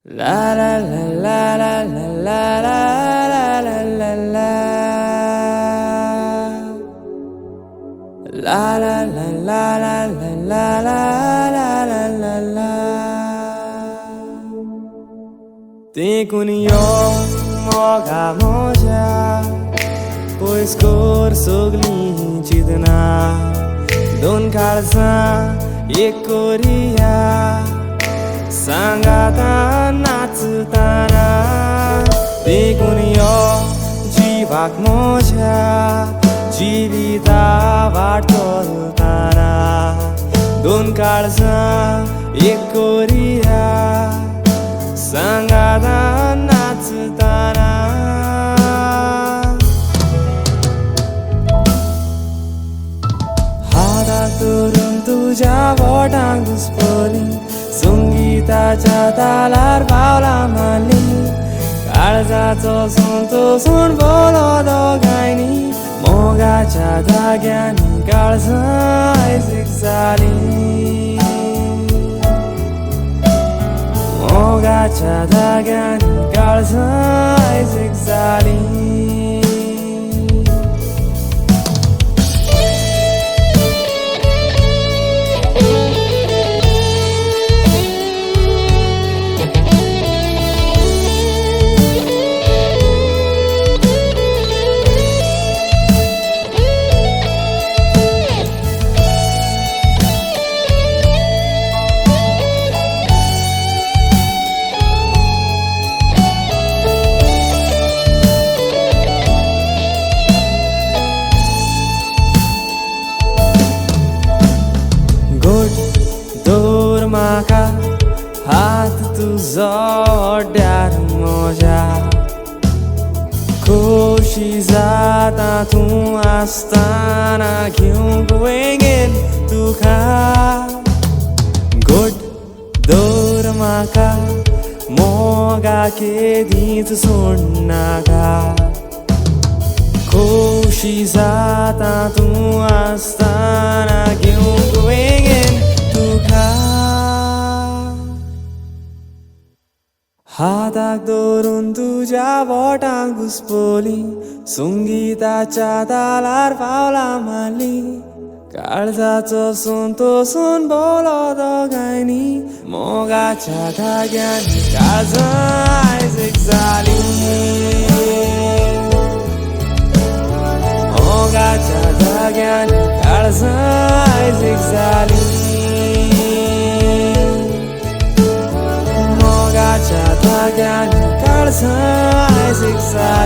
La la la la la la la la la la la. La la la la la la la la la la la. Tekun yoga moja, pois cor sogli chidna, don kalsa ekoria. Sanggata natsutana Dekun yo jivak moja Jivita vartoltana Don kalsa ekoria Sanggata natsutana Hadak turun tuja vodang duspoli संगीताच्या तालार पावला माली काळजाचो सोन बोलो दोगांयनी मोगाच्या धाग्यांनी काळजाय जाली मोगाच्या धाग्यांनी काळजाय जाली Maka हात तुझो ओड्यार म्हज्या खोशी जाता तूं आसतना घेवंक वेगेन तुका घोट दवर म्हाका मोगा केदींच सोडनाका खोशी जाता तूं आसतना घेवंक वेगेन तुका हाताक धरून तुझ्या बोटांक घुसपली संगीताच्या तालार पावला माली काळजाचो सोन बोलो दोगांयनी मोगाच्या धाग्यांनी काळजाय जाली मोगाच्या धाग्यांनी काळजाय जाली मोगाच्या धाग्यांनी काळजाय जाली